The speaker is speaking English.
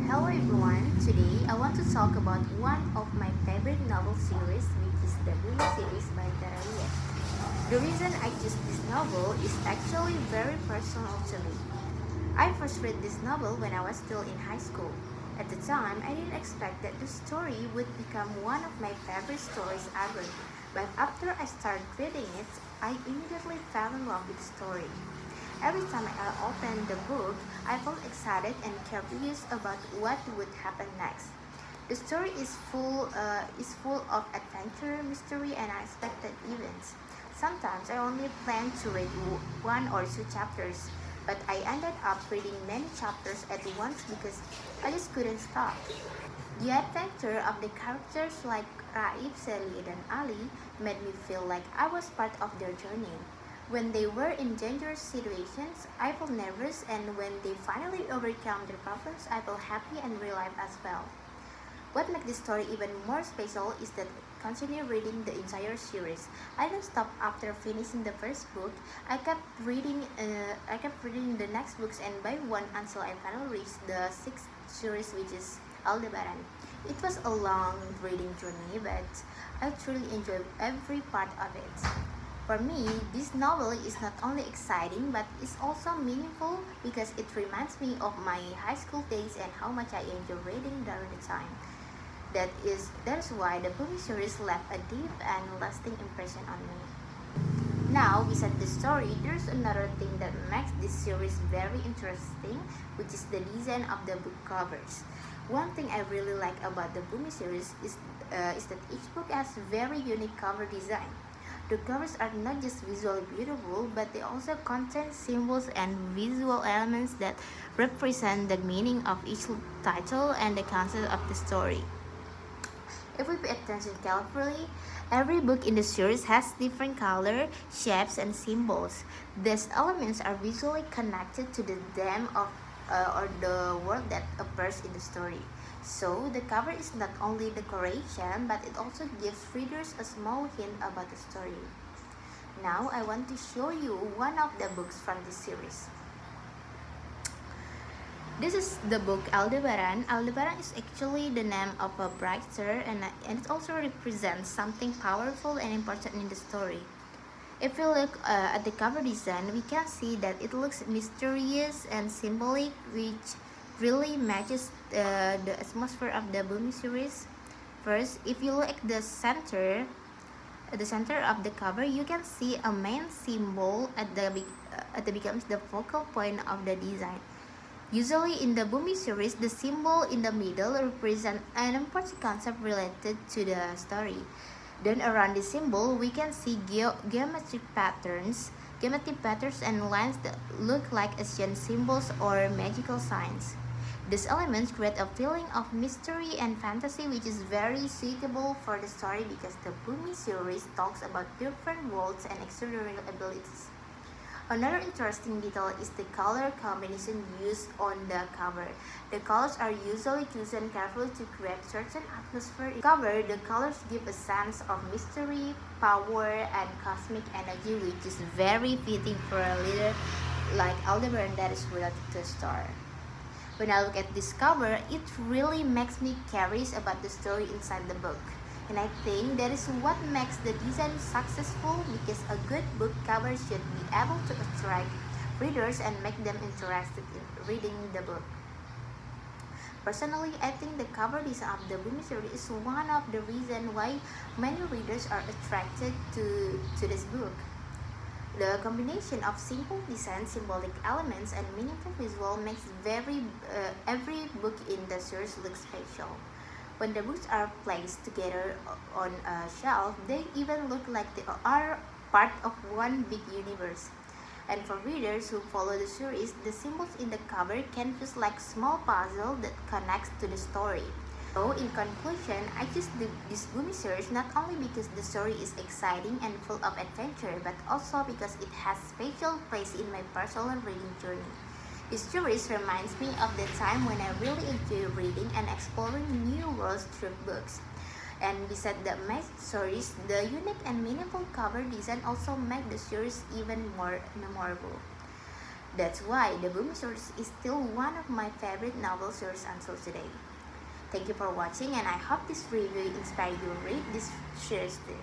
Hello everyone, today I want to talk about one of my favorite novel series, which is the Favorit series by Favorit. The reason I choose this novel is actually very personal to me. I first read this novel when I was still in high school. At the time, I didn't expect that the story would become one of my favorite stories ever. But after I started reading it, I immediately fell in love with the story. Every time I opened the book, I felt excited and curious about what would happen next. The story is full of adventure, mystery, and unexpected events. Sometimes I only planned to read one or two chapters, but I ended up reading many chapters at once because I just couldn't stop. The adventure of the characters like Raif, Sally, and Ali made me feel like I was part of their journey. When they were in dangerous situations, I felt nervous, and when they finally overcome their problems, I felt happy and relieved as well. What makes this story even more special is that I continue reading the entire series. I didn't stop after finishing the first book. I kept reading the next books and by one until I finally reached the sixth series, which is Aldebaran. It was a long reading journey, but I truly enjoyed every part of it. For me, this novel is not only exciting but it's also meaningful because it reminds me of my high school days and how much I enjoyed reading during the time. That is why the Bumi series left a deep and lasting impression on me. Now, beside the story, there's another thing that makes this series very interesting, which is the design of the book covers. One thing I really like about the Bumi series is that each book has very unique cover design. The covers are not just visually beautiful, but they also contain symbols and visual elements that represent the meaning of each title and the concept of the story. If we pay attention carefully, every book in the series has different color, shapes, and symbols. These elements are visually connected to the theme of or the world that appears in the story. So the cover is not only decoration, but it also gives readers a small hint about the story. Now I want to show you one of the books from this series. This is the book Aldebaran. Aldebaran is actually the name of a bright star, and it also represents something powerful and important in the story. If we look at the cover design, we can see that it looks mysterious and symbolic, which really matches the atmosphere of the Bumi series. First, if you look at the center of the cover, you can see a main symbol at the becomes the focal point of the design. Usually in the Bumi series, the symbol in the middle represents an important concept related to the story. Then around the symbol, we can see geometric patterns and lines that look like ancient symbols or magical signs. These elements create a feeling of mystery and fantasy, which is very suitable for the story because the Bumi series talks about different worlds and extraordinary abilities. Another interesting detail is the color combination used on the cover. The colors are usually chosen carefully to create certain atmosphere. In the cover, the colors give a sense of mystery, power, and cosmic energy, which is very fitting for a leader like Aldebaran that is related to a star. When I look at this cover, it really makes me curious about the story inside the book. And I think that is what makes the design successful because a good book cover should be able to attract readers and make them interested in reading the book. Personally, I think the cover design of the Bumi series is one of the reasons why many readers are attracted to this book. The combination of simple design, symbolic elements, and meaningful visual makes every book in the series look special. When the books are placed together on a shelf, they even look like they are part of one big universe. And for readers who follow the series, the symbols in the cover can feel like small puzzle that connects to the story. So, in conclusion, I choose this Bumi series not only because the story is exciting and full of adventure, but also because it has special place in my personal reading journey. This series reminds me of the time when I really enjoy reading and exploring new worlds through books. And beside the amazing stories, the unique and meaningful cover design also make the series even more memorable. That's why the Boomy series is still one of my favorite novel series until today. Thank you for watching, and I hope this review inspired you to read this series too.